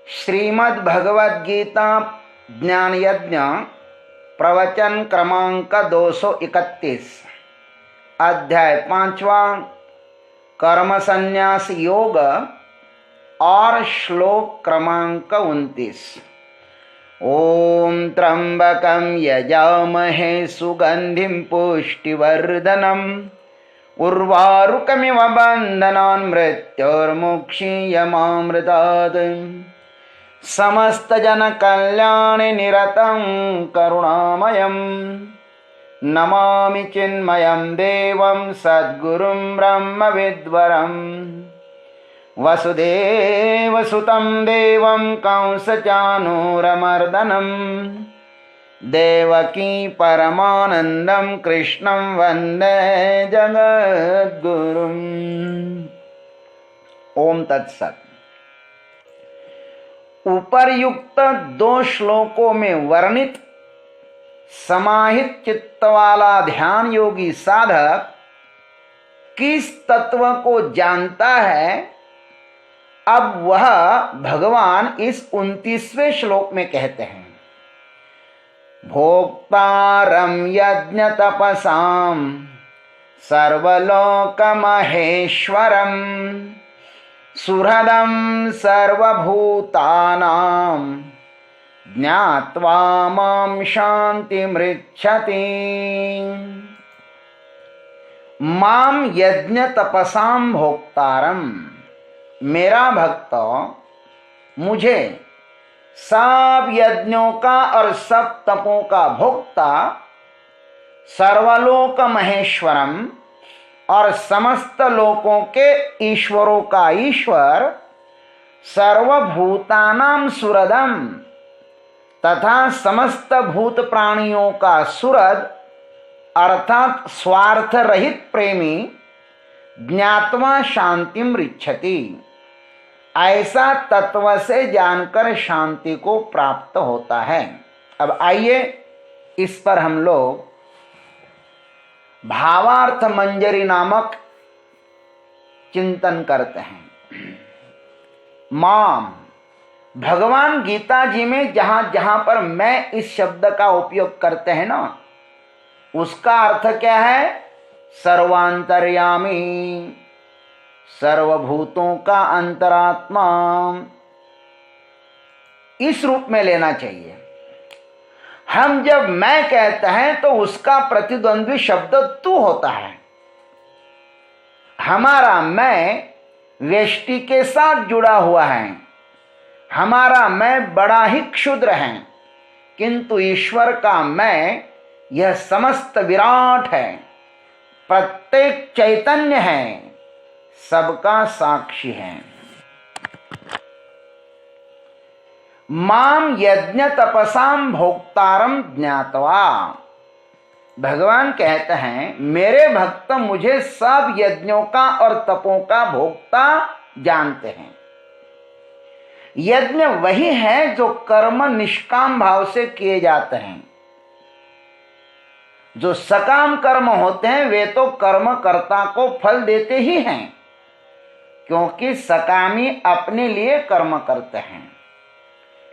श्रीमद् भगवद गीता ज्ञान यज्ञ प्रवचन क्रमांक 231 अध्याय 5वां कर्म संन्यास योग और श्लोक क्रमांक 29। ओम त्र्यंबकं यजामहे सुगंधिं पुष्टिवर्धनम् उर्वारुकमिव बन्धनान् मृत्योर्मुक्षीयमामृतात् समस्त जन कल्याणे निरतं करुणामयं नमामि चिन्मयं देवं सद्गुरुं ब्रह्मविद्वरं वसुदेवसुतं देवं कंसचाणूरमर्दनं देवकी परमानंदं कृष्णं वंदे जगद्गुरुम्। ओम तत्सत्। उपर्युक्त 2 श्लोकों में वर्णित समाहित चित्त वाला ध्यान योगी साधक किस तत्व को जानता है, अब वह भगवान इस 29वें श्लोक में कहते हैं। भोक्तारं यज्ञ तपसां सर्वलोकमहेश्वरं सुहृदं सर्वभूतानां ज्ञात्वा मां शान्तिमृच्छति। मां यज्ञ तपसां भोक्तारं, मेरा भक्त मुझे सब यज्ञों का और सब तपों का भोक्ता, सर्वलोक महेश्वरम और समस्त लोकों के ईश्वरों का ईश्वर, सर्वभूतानां सुहृदम तथा समस्त भूत प्राणियों का सुहृद अर्थात स्वार्थ रहित प्रेमी, ज्ञात्वा शांतिम रिच्छति, ऐसा तत्व से जानकर शांति को प्राप्त होता है। अब आइए इस पर हम लोग भावार्थ मंजरी नामक चिंतन करते हैं। माम, भगवान गीता जी में जहां जहां पर मैं इस शब्द का उपयोग करते हैं ना, उसका अर्थ क्या है? सर्वांतर्यामी, सर्वभूतों का अंतरात्मा, इस रूप में लेना चाहिए। हम जब मैं कहते हैं तो उसका प्रतिद्वंद्वी शब्द तू होता है। हमारा मैं व्यष्टि के साथ जुड़ा हुआ है, हमारा मैं बड़ा ही क्षुद्र है, किंतु ईश्वर का मैं यह समस्त विराट है, प्रत्येक चैतन्य है, सबका साक्षी है। माम यज्ञ तपसाम भोक्तारम ज्ञात्वा, भगवान कहते हैं मेरे भक्त मुझे सब यज्ञों का और तपों का भोक्ता जानते हैं। यज्ञ वही है जो कर्म निष्काम भाव से किए जाते हैं। जो सकाम कर्म होते हैं वे तो कर्मकर्ता को फल देते ही हैं, क्योंकि सकामी अपने लिए कर्म करते हैं।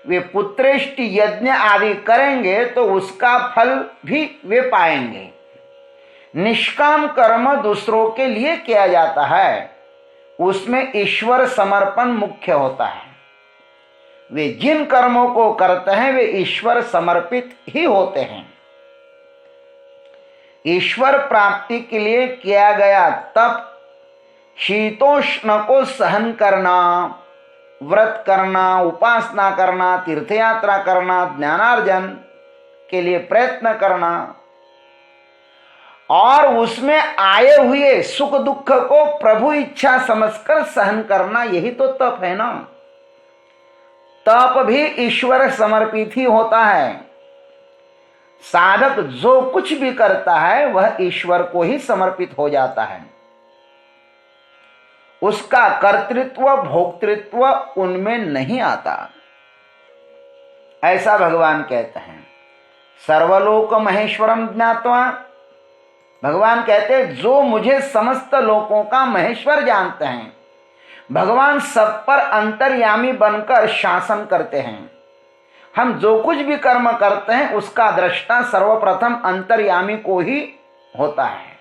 वे पुत्रेष्टि यज्ञ आदि करेंगे तो उसका फल भी वे पाएंगे। निष्काम कर्म दूसरों के लिए किया जाता है, उसमें ईश्वर समर्पण मुख्य होता है। वे जिन कर्मों को करते हैं वे ईश्वर समर्पित ही होते हैं। ईश्वर प्राप्ति के लिए किया गया तप, शीतोष्ण को सहन करना, व्रत करना, उपासना करना, तीर्थयात्रा करना, ज्ञानार्जन के लिए प्रयत्न करना और उसमें आए हुए सुख दुख को प्रभु इच्छा समझकर सहन करना, यही तो तप है ना। तप भी ईश्वर समर्पित ही होता है। साधक जो कुछ भी करता है वह ईश्वर को ही समर्पित हो जाता है। उसका कर्तृत्व भोक्तृत्व उनमें नहीं आता, ऐसा भगवान कहते हैं। सर्वलोक महेश्वरम ज्ञात्वा, भगवान कहते हैं जो मुझे समस्त लोकों का महेश्वर जानते हैं, भगवान सब पर अंतर्यामी बनकर शासन करते हैं। हम जो कुछ भी कर्म करते हैं उसका दृष्टा सर्वप्रथम अंतर्यामी को ही होता है।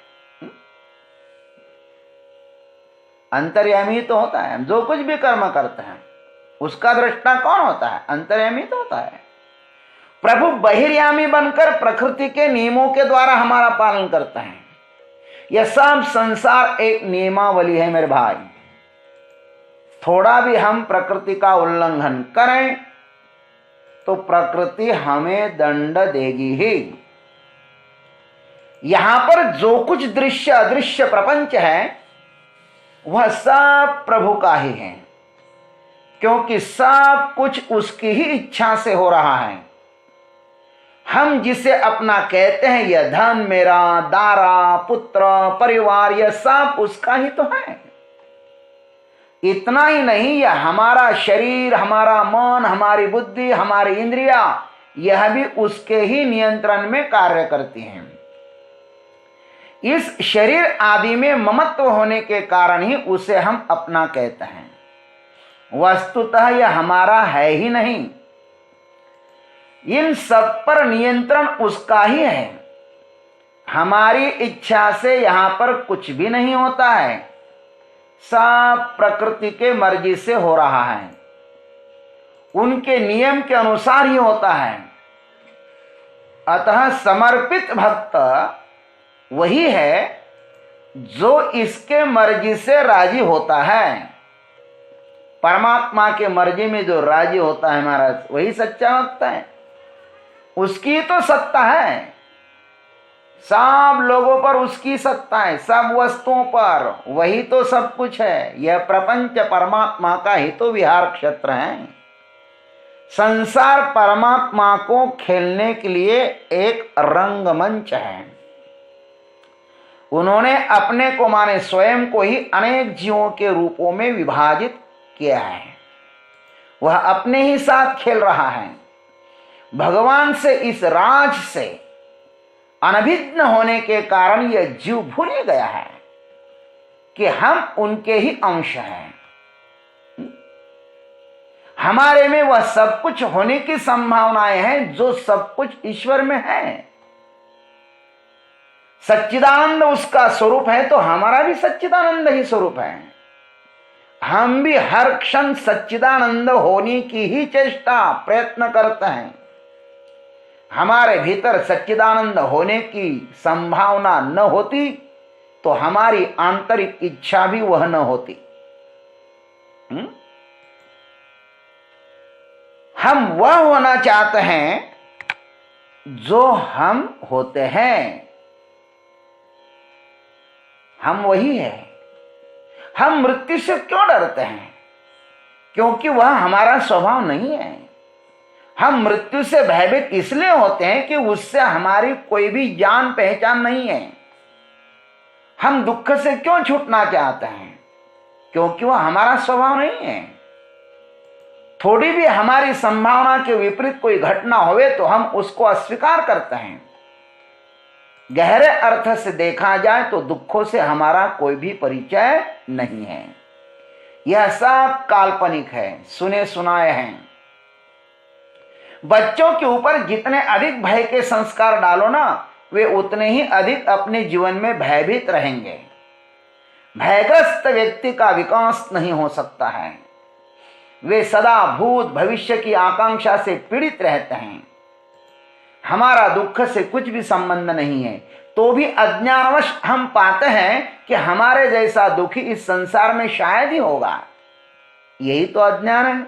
अंतर्यामी तो होता है। हम जो कुछ भी कर्म करते हैं उसका दृष्टा कौन होता है? अंतर्यामी तो होता है। प्रभु बहिर्यामी बनकर प्रकृति के नियमों के द्वारा हमारा पालन करते हैं। यह सब संसार एक नियमावली है मेरे भाई। थोड़ा भी हम प्रकृति का उल्लंघन करें तो प्रकृति हमें दंड देगी ही। यहां पर जो कुछ दृश्य अदृश्य प्रपंच है वह सब प्रभु का ही है, क्योंकि सब कुछ उसकी ही इच्छा से हो रहा है। हम जिसे अपना कहते हैं, यह धन मेरा, दारा, पुत्र, परिवार, यह सब उसका ही तो है। इतना ही नहीं, यह हमारा शरीर, हमारा मन, हमारी बुद्धि, हमारी इंद्रिया, यह भी उसके ही नियंत्रण में कार्य करती हैं। इस शरीर आदि में ममत्व होने के कारण ही उसे हम अपना कहते हैं। वस्तुतः यह हमारा है ही नहीं। इन सब पर नियंत्रण उसका ही है। हमारी इच्छा से यहां पर कुछ भी नहीं होता है। सब प्रकृति के मर्जी से हो रहा है, उनके नियम के अनुसार ही होता है। अतः समर्पित भक्त वही है जो इसके मर्जी से राजी होता है। परमात्मा के मर्जी में जो राजी होता है महाराज, वही सच्चा भक्त है। उसकी तो सत्ता है, सब लोगों पर उसकी सत्ता है, सब वस्तुओं पर वही तो सब कुछ है। यह प्रपंच परमात्मा का ही तो विहार क्षेत्र है। संसार परमात्मा को खेलने के लिए एक रंगमंच है। उन्होंने अपने को माने स्वयं को ही अनेक जीवों के रूपों में विभाजित किया है। वह अपने ही साथ खेल रहा है। भगवान से, इस राज से अनभिज्ञ होने के कारण यह जीव भूल गया है कि हम उनके ही अंश हैं। हमारे में वह सब कुछ होने की संभावनाएं हैं जो सब कुछ ईश्वर में है। सच्चिदानंद उसका स्वरूप है तो हमारा भी सच्चिदानंद ही स्वरूप है। हम भी हर क्षण सच्चिदानंद होने की ही चेष्टा प्रयत्न करते हैं। हमारे भीतर सच्चिदानंद होने की संभावना न होती तो हमारी आंतरिक इच्छा भी वह न होती। हम वह होना चाहते हैं जो हम होते हैं। हम वही है। हम मृत्यु से क्यों डरते हैं? क्योंकि वह हमारा स्वभाव नहीं है। हम मृत्यु से भयभीत इसलिए होते हैं कि उससे हमारी कोई भी जान पहचान नहीं है। हम दुख से क्यों छूटना चाहते हैं? क्योंकि वह हमारा स्वभाव नहीं है। थोड़ी भी हमारी संभावना के विपरीत कोई घटना होवे तो हम उसको अस्वीकार करते हैं। गहरे अर्थ से देखा जाए तो दुखों से हमारा कोई भी परिचय नहीं है। यह सब काल्पनिक है, सुने सुनाए हैं। बच्चों के ऊपर जितने अधिक भय के संस्कार डालो ना, वे उतने ही अधिक अपने जीवन में भयभीत रहेंगे। भयग्रस्त व्यक्ति का विकास नहीं हो सकता है। वे सदा भूत भविष्य की आकांक्षा से पीड़ित रहते हैं। हमारा दुख से कुछ भी संबंध नहीं है, तो भी अज्ञानवश हम पाते हैं कि हमारे जैसा दुखी इस संसार में शायद ही होगा। यही तो अज्ञान है।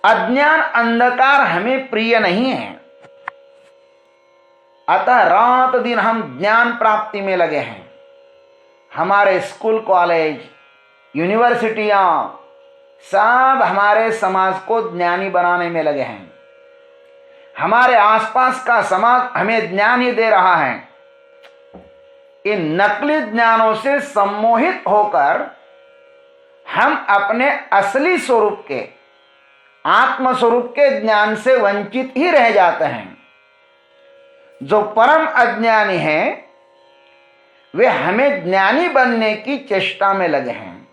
अज्ञान अंधकार हमें प्रिय नहीं है। अतः रात दिन हम ज्ञान प्राप्ति में लगे हैं। हमारे स्कूल, कॉलेज, यूनिवर्सिटियां सब हमारे समाज को ज्ञानी बनाने में लगे हैं। हमारे आसपास का समाज हमें ज्ञान ही दे रहा है। इन नकली ज्ञानों से सम्मोहित होकर हम अपने असली स्वरूप के, आत्म स्वरूप के ज्ञान से वंचित ही रह जाते हैं। जो परम अज्ञानी हैं वे हमें ज्ञानी बनने की चेष्टा में लगे हैं।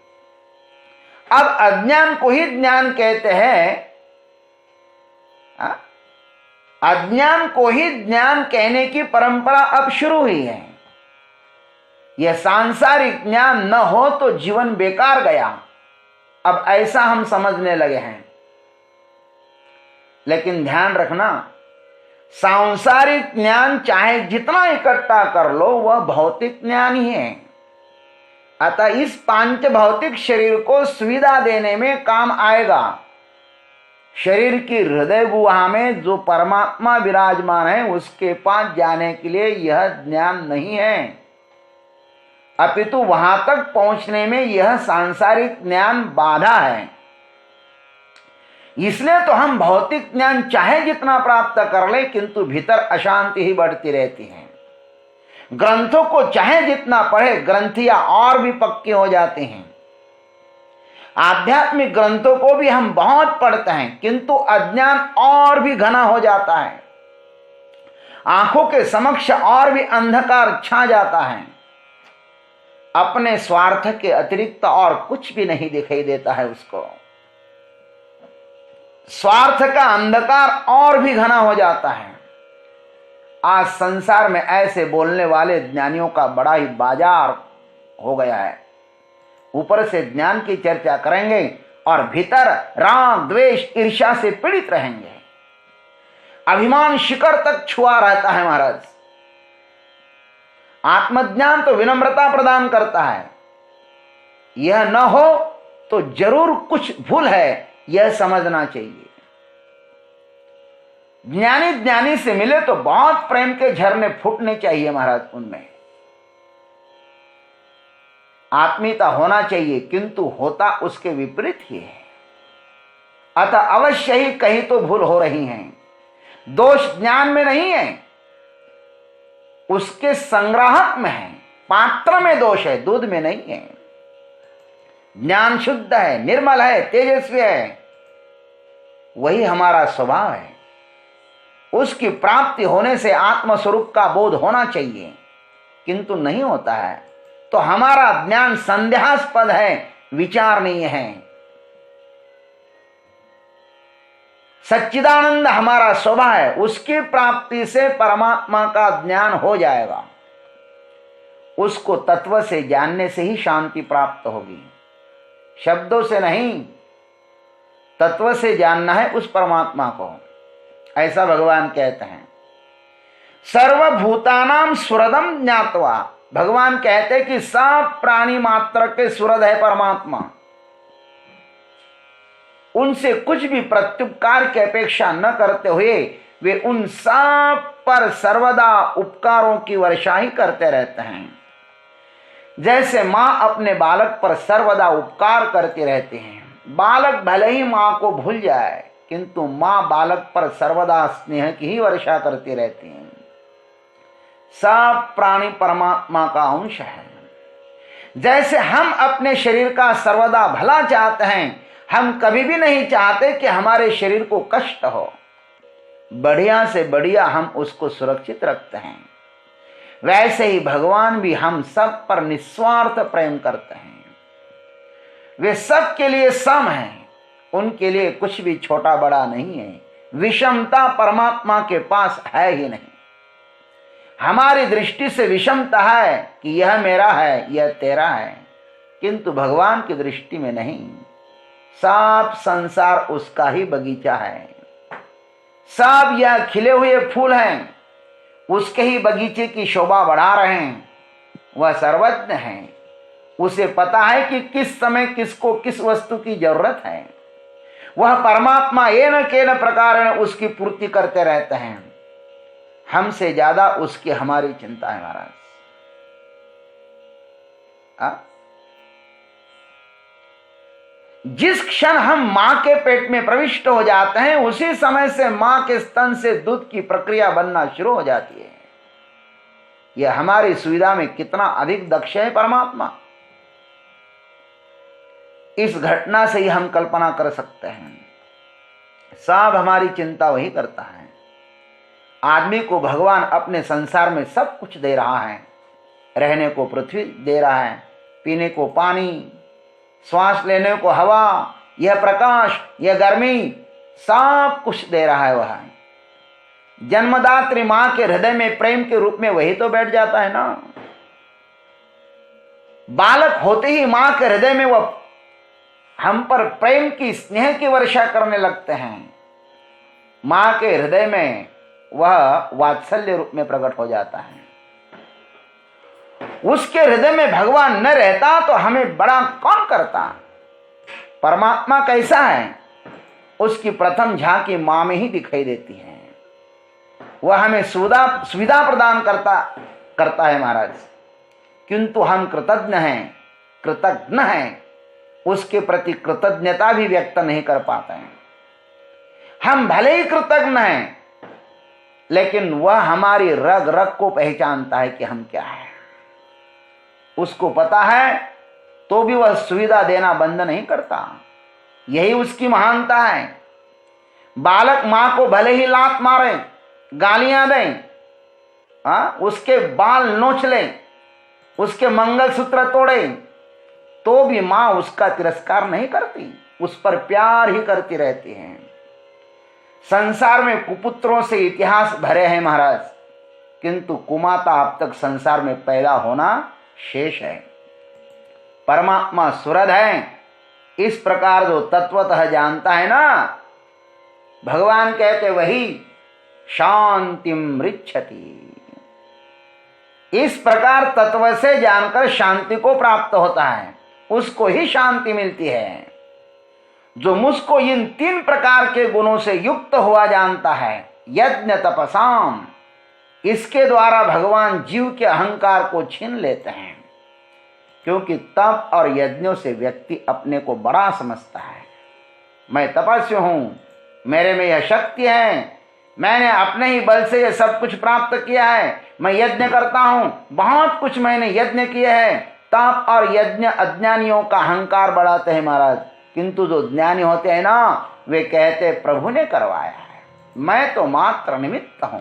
अब अज्ञान को ही ज्ञान कहते हैं। अज्ञान को ही ज्ञान कहने की परंपरा अब शुरू हुई है। यह सांसारिक ज्ञान न हो तो जीवन बेकार गया, अब ऐसा हम समझने लगे हैं। लेकिन ध्यान रखना, सांसारिक ज्ञान चाहे जितना इकट्ठा कर लो वह भौतिक ज्ञान ही है। अतः इस पांच भौतिक शरीर को सुविधा देने में काम आएगा। शरीर की हृदय गुहा में जो परमात्मा विराजमान है उसके पास जाने के लिए यह ज्ञान नहीं है, अपितु वहां तक पहुंचने में यह सांसारिक ज्ञान बाधा है। इसलिए तो हम भौतिक ज्ञान चाहे जितना प्राप्त कर ले, किंतु भीतर अशांति ही बढ़ती रहती है। ग्रंथों को चाहे जितना पढ़े, ग्रंथियां और भी पक्के हो जाते हैं। आध्यात्मिक ग्रंथों को भी हम बहुत पढ़ते हैं, किंतु अज्ञान और भी घना हो जाता है। आंखों के समक्ष और भी अंधकार छा जाता है। अपने स्वार्थ के अतिरिक्त और कुछ भी नहीं दिखाई देता है उसको। स्वार्थ का अंधकार और भी घना हो जाता है। आज संसार में ऐसे बोलने वाले ज्ञानियों का बड़ा ही बाजार हो गया है। ऊपर से ज्ञान की चर्चा करेंगे और भीतर राग द्वेष ईर्ष्या से पीड़ित रहेंगे। अभिमान शिखर तक छुआ रहता है महाराज। आत्मज्ञान तो विनम्रता प्रदान करता है। यह न हो तो जरूर कुछ भूल है, यह समझना चाहिए। ज्ञानी से मिले तो बहुत प्रेम के झरने फूटने चाहिए महाराज। उनमें आत्मीयता होना चाहिए, किंतु होता उसके विपरीत ही है। अतः अवश्य ही कहीं तो भूल हो रही है। दोष ज्ञान में नहीं है, उसके संग्राहक में है। पात्र में दोष है, दूध में नहीं है। ज्ञान शुद्ध है, निर्मल है, तेजस्वी है, वही हमारा स्वभाव है। उसकी प्राप्ति होने से आत्मस्वरूप का बोध होना चाहिए, किंतु नहीं होता है तो हमारा ज्ञान संदेहास्पद है, विचार नहीं है। सच्चिदानंद हमारा स्वभाव है, उसकी प्राप्ति से परमात्मा का ज्ञान हो जाएगा। उसको तत्व से जानने से ही शांति प्राप्त होगी, शब्दों से नहीं। तत्व से जानना है उस परमात्मा को, ऐसा भगवान कहते हैं। सर्वभूतानां सुहृदं ज्ञात्वा, भगवान कहते कि सब प्राणी मात्र के सुहृद है परमात्मा। उनसे कुछ भी प्रत्युपकार की अपेक्षा न करते हुए वे उन सब पर सर्वदा उपकारों की वर्षा ही करते रहते हैं। जैसे मां अपने बालक पर सर्वदा उपकार करती रहती हैं। बालक भले ही मां को भूल जाए, किंतु मां बालक पर सर्वदा स्नेह की ही वर्षा करती रहती है। सब प्राणी परमात्मा का अंश है। जैसे हम अपने शरीर का सर्वदा भला चाहते हैं, हम कभी भी नहीं चाहते कि हमारे शरीर को कष्ट हो। बढ़िया से बढ़िया हम उसको सुरक्षित रखते हैं। वैसे ही भगवान भी हम सब पर निस्वार्थ प्रेम करते हैं। वे सब के लिए सम हैं, उनके लिए कुछ भी छोटा बड़ा नहीं है। विषमता परमात्मा के पास है ही नहीं। हमारी दृष्टि से विषमता है कि यह मेरा है, यह तेरा है, किंतु भगवान की दृष्टि में नहीं। सब संसार उसका ही बगीचा है। सब यह खिले हुए फूल हैं, उसके ही बगीचे की शोभा बढ़ा रहे हैं। वह सर्वज्ञ है, उसे पता है कि किस समय किसको किस वस्तु की जरूरत है। वह परमात्मा येन केन प्रकार उसकी पूर्ति करते रहते हैं। हमसे ज्यादा उसकी हमारी चिंता है महाराज। जिस क्षण हम मां के पेट में प्रविष्ट हो जाते हैं, उसी समय से मां के स्तन से दूध की प्रक्रिया बनना शुरू हो जाती है। यह हमारी सुविधा में कितना अधिक दक्ष है परमात्मा, इस घटना से ही हम कल्पना कर सकते हैं। सब हमारी चिंता वही करता है। आदमी को भगवान अपने संसार में सब कुछ दे रहा है। रहने को पृथ्वी दे रहा है, पीने को पानी, श्वास लेने को हवा, यह प्रकाश, यह गर्मी, सब कुछ दे रहा है वह। जन्मदात्री मां के हृदय में प्रेम के रूप में वही तो बैठ जाता है ना। बालक होते ही मां के हृदय में वह हम पर प्रेम की, स्नेह की वर्षा करने लगते हैं। मां के हृदय में वह वात्सल्य रूप में प्रकट हो जाता है। उसके हृदय में भगवान न रहता तो हमें बड़ा कौन करता। परमात्मा कैसा है, उसकी प्रथम झांकी मां में ही दिखाई देती है। वह हमें सुविधा प्रदान करता है महाराज, किंतु हम कृतज्ञ हैं, कृतज्ञ हैं, उसके प्रति कृतज्ञता भी व्यक्त नहीं कर पाते हैं। हम भले ही कृतज्ञ हैं, लेकिन वह हमारी रग रग को पहचानता है कि हम क्या है। उसको पता है तो भी वह सुविधा देना बंद नहीं करता। यही उसकी महानता है। बालक मां को भले ही लात मारे, गालियां दें, उसके बाल नोच लें, उसके मंगलसूत्र तोड़े, तो भी मां उसका तिरस्कार नहीं करती, उस पर प्यार ही करती रहती है। संसार में कुपुत्रों से इतिहास भरे हैं महाराज, किंतु कुमाता अब तक संसार में पैदा होना शेष है। परमात्मा सुहृद है, इस प्रकार जो तत्वतः जानता है ना, भगवान कहते वही शांतिम ऋच्छति। इस प्रकार तत्व से जानकर शांति को प्राप्त होता है, उसको ही शांति मिलती है। जो मुझको इन 3 प्रकार के गुणों से युक्त हुआ जानता है, यज्ञ तपसाम, इसके द्वारा भगवान जीव के अहंकार को छीन लेते हैं। क्योंकि तप और यज्ञों से व्यक्ति अपने को बड़ा समझता है। मैं तपस्वी हूं, मेरे में यह शक्ति है, मैंने अपने ही बल से यह सब कुछ प्राप्त किया है, मैं यज्ञ करता हूं, बहुत कुछ मैंने यज्ञ किए हैं। तप और यज्ञ अज्ञानियों का अहंकार बढ़ाते हैं महाराज, किंतु जो ज्ञानी होते हैं ना, वे कहते प्रभु ने करवाया है, मैं तो मात्र निमित्त हूं।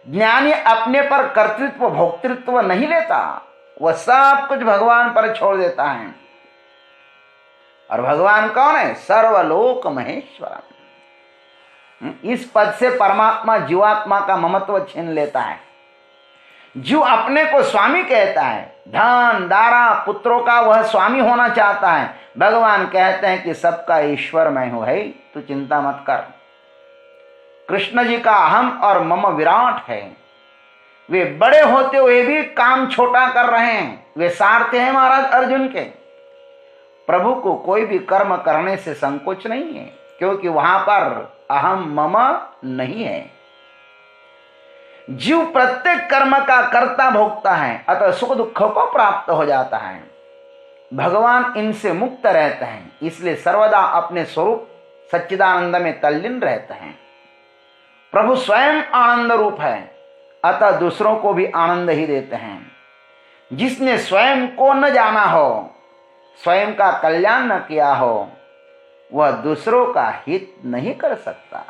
ज्ञानी अपने पर कर्तृत्व भोक्तृत्व नहीं लेता, वह सब कुछ भगवान पर छोड़ देता है। और भगवान कौन है? सर्वलोक महेश्वर। इस पद से परमात्मा जीवात्मा का ममत्व छीन लेता है। जीव अपने को स्वामी कहता है, धन दारा पुत्रों का वह स्वामी होना चाहता है। भगवान कहते हैं कि सबका ईश्वर मैं हूं, है तू चिंता मत कर। कृष्ण जी का अहम और मम विराट है। वे बड़े होते हुए भी काम छोटा कर रहे हैं, वे सारथे हैं महाराज अर्जुन के। प्रभु को कोई भी कर्म करने से संकोच नहीं है, क्योंकि वहां पर अहम मम नहीं है। जीव प्रत्येक कर्म का कर्ता भोगता है, अतः सुख दुख को प्राप्त हो जाता है। भगवान इनसे मुक्त रहते हैं, इसलिए सर्वदा अपने स्वरूप सच्चिदानंद में तल्लीन रहते हैं। प्रभु स्वयं आनंद रूप है, अतः दूसरों को भी आनंद ही देते हैं। जिसने स्वयं को न जाना हो, स्वयं का कल्याण न किया हो, वह दूसरों का हित नहीं कर सकता।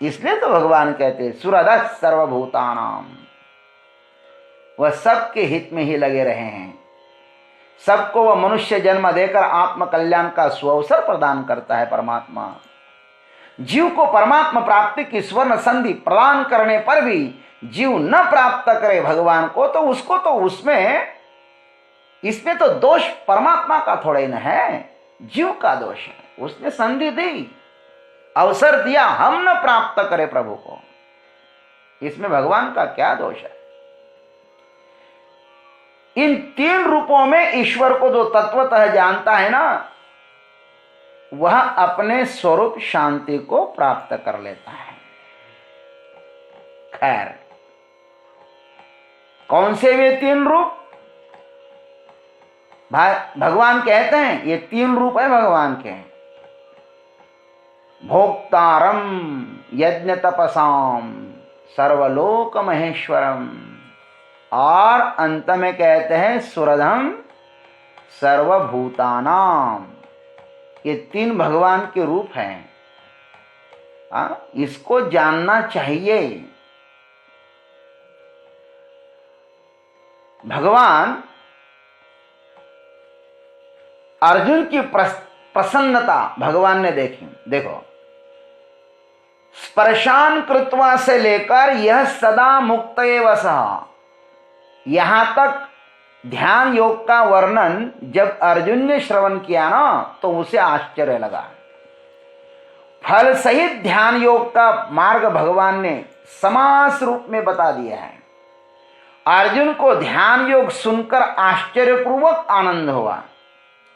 इसलिए तो भगवान कहते सुहृदः सर्वभूतानाम, वह सबके हित में ही लगे रहे हैं। सबको वह मनुष्य जन्म देकर आत्म कल्याण का सुअवसर प्रदान करता है परमात्मा। जीव को परमात्मा प्राप्ति की स्वर्ण संधि प्रदान करने पर भी जीव न प्राप्त करे भगवान को, तो उसको तो इसमें तो दोष परमात्मा का थोड़ा ही न है, जीव का दोष है। उसने संधि दी, अवसर दिया, हम न प्राप्त करें प्रभु को, इसमें भगवान का क्या दोष है। इन 3 रूपों में ईश्वर को जो तत्वतः जानता है ना, वह अपने स्वरूप शांति को प्राप्त कर लेता है। खैर, कौन से वे 3 रूप? भगवान कहते हैं ये 3 रूप है भगवान के। भोक्तारम यज्ञ तपसाम सर्वलोक महेश्वरम, और अंत में कहते हैं सुहृदं सर्वभूतानाम। ये 3 भगवान के रूप हैं। इसको जानना चाहिए। भगवान अर्जुन की प्रसन्नता भगवान ने देखी। देखो, स्पर्शान कृत्वा से लेकर यह सदा मुक्त एव सः, यहां तक ध्यान योग का वर्णन जब अर्जुन ने श्रवण किया ना, तो उसे आश्चर्य लगा। फल सहित ध्यान योग का मार्ग भगवान ने समास रूप में बता दिया है। अर्जुन को ध्यान योग सुनकर आश्चर्यपूर्वक आनंद हुआ।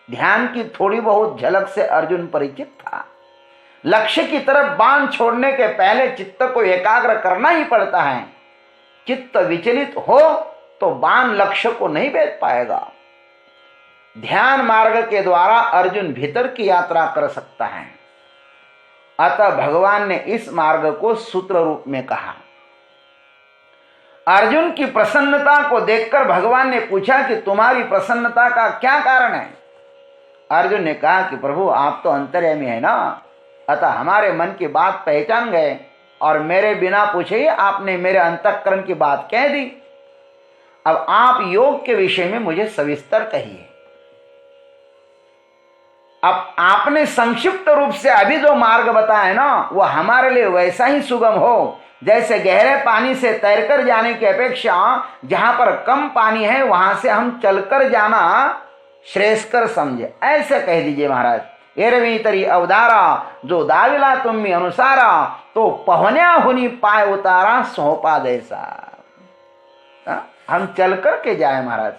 ध्यान की थोड़ी बहुत झलक से अर्जुन परिचित था। लक्ष्य की तरफ बाण छोड़ने के पहले चित्त को एकाग्र करना ही पड़ता है। चित्त विचलित हो तो बाण लक्ष्य को नहीं भेद पाएगा। ध्यान मार्ग के द्वारा अर्जुन भीतर की यात्रा कर सकता है। अतः भगवान ने इस मार्ग को सूत्र रूप में कहा। अर्जुन की प्रसन्नता को देखकर भगवान ने पूछा कि तुम्हारी प्रसन्नता का क्या कारण है। अर्जुन ने कहा कि प्रभु, आप तो अंतर्यामी है ना, अतः हमारे मन की बात पहचान गए और मेरे बिना पूछे ही आपने मेरे अंतःकरण की बात कह दी। अब आप योग के विषय में मुझे सविस्तर कहिए। अब आपने संक्षिप्त रूप से अभी जो मार्ग बताया ना, वह हमारे लिए वैसा ही सुगम हो जैसे गहरे पानी से तैरकर जाने की अपेक्षा जहां पर कम पानी है वहां से हम चलकर जाना श्रेयस्कर समझे। ऐसे कह दीजिए महाराज। एरवी तरी अवधारा जो दाविला तुम्ही अनुसारा, तो पहुन्या हुनी पाय उतारा सोपा जैसा। हम चल करके जाए महाराज,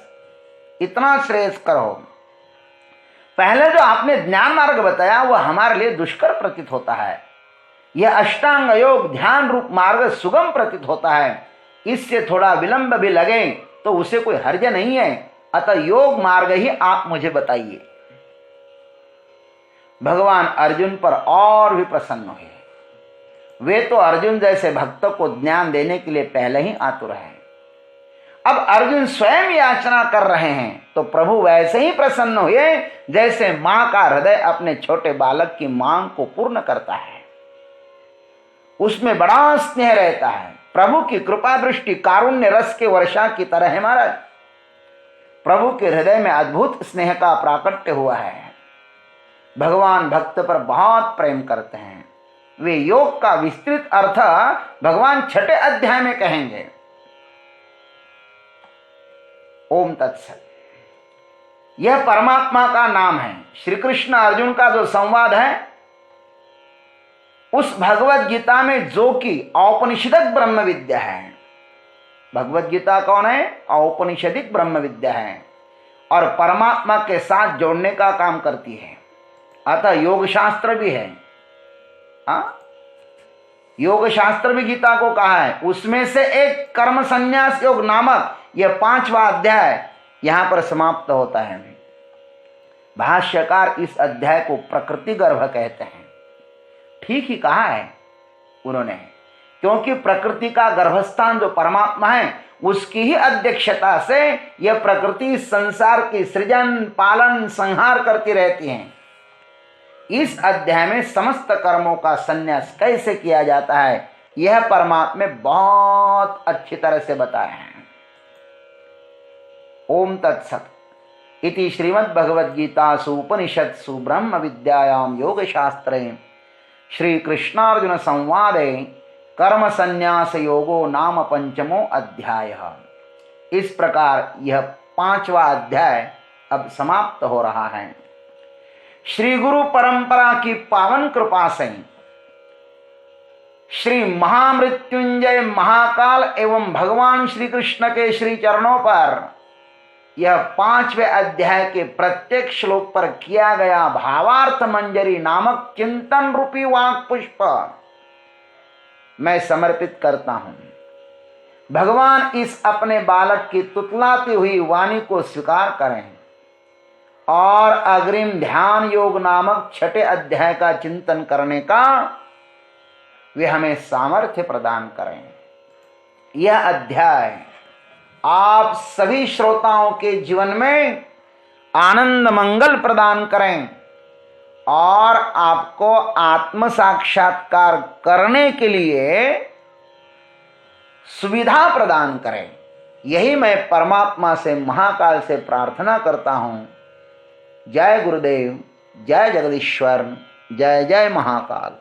इतना श्रेयस्कर हो। पहले जो आपने ज्ञान मार्ग बताया वह हमारे लिए दुष्कर प्रतीत होता है। यह अष्टांग योग ध्यान रूप मार्ग सुगम प्रतीत होता है। इससे थोड़ा विलंब भी लगे तो उसे कोई हर्ज नहीं है। अतः योग मार्ग ही आप मुझे बताइए। भगवान अर्जुन पर और भी प्रसन्न हुए। वे तो अर्जुन जैसे भक्त को ज्ञान देने के लिए पहले ही आतुर हैं। अब अर्जुन स्वयं याचना कर रहे हैं तो प्रभु वैसे ही प्रसन्न हुए जैसे मां का हृदय अपने छोटे बालक की मांग को पूर्ण करता है। उसमें बड़ा स्नेह रहता है। प्रभु की कृपा दृष्टि कारुण्य रस के वर्षा की तरह है महाराज। प्रभु के हृदय में अद्भुत स्नेह का प्राकट्य हुआ है। भगवान भक्त पर बहुत प्रेम करते हैं। वे योग का विस्तृत अर्थ भगवान 6 अध्याय में कहेंगे। ओम तत्सत। यह परमात्मा का नाम है। श्री कृष्ण अर्जुन का जो संवाद है उस भगवत गीता में जो कि औपनिषदिक ब्रह्म विद्या है। भगवत गीता कौन है? औपनिषदिक ब्रह्म विद्या है और परमात्मा के साथ जोड़ने का काम करती है। अतः योग शास्त्र भी है। योग शास्त्र भी गीता को कहा है। उसमें से एक कर्म संन्यास योग नामक यह 5वां अध्याय यहां पर समाप्त होता है। भाष्यकार इस अध्याय को प्रकृति गर्भ कहते हैं। ठीक ही कहा है उन्होंने, क्योंकि प्रकृति का गर्भस्थान जो परमात्मा है उसकी ही अध्यक्षता से यह प्रकृति संसार की सृजन पालन संहार करती रहती है। इस अध्याय में समस्त कर्मों का संन्यास कैसे किया जाता है यह परमात्मा में बहुत अच्छी तरह से बताया है। ओम तत्सत इति श्रीमद् भगवद गीतासु उपनिषत्सु ब्रह्म विद्यायां योग शास्त्रे श्री कृष्णार्जुन संवादे कर्म संन्यास योगो नाम 5मो अध्याय। इस प्रकार यह 5वां अध्याय अब समाप्त हो रहा है। श्री गुरु परंपरा की पावन कृपा से श्री महामृत्युंजय महाकाल एवं भगवान श्री कृष्ण के श्री चरणों पर यह 5वें अध्याय के प्रत्येक श्लोक पर किया गया भावार्थ मंजरी नामक चिंतन रूपी वाक पुष्प मैं समर्पित करता हूं। भगवान इस अपने बालक की तुतलाती हुई वाणी को स्वीकार करें और अग्रिम ध्यान योग नामक 6 अध्याय का चिंतन करने का वे हमें सामर्थ्य प्रदान करें। यह अध्याय आप सभी श्रोताओं के जीवन में आनंद मंगल प्रदान करें और आपको आत्म साक्षात्कार करने के लिए सुविधा प्रदान करें। यही मैं परमात्मा से महाकाल से प्रार्थना करता हूं। जय गुरुदेव, जय जगदीश्वर, जय जय महाकाल।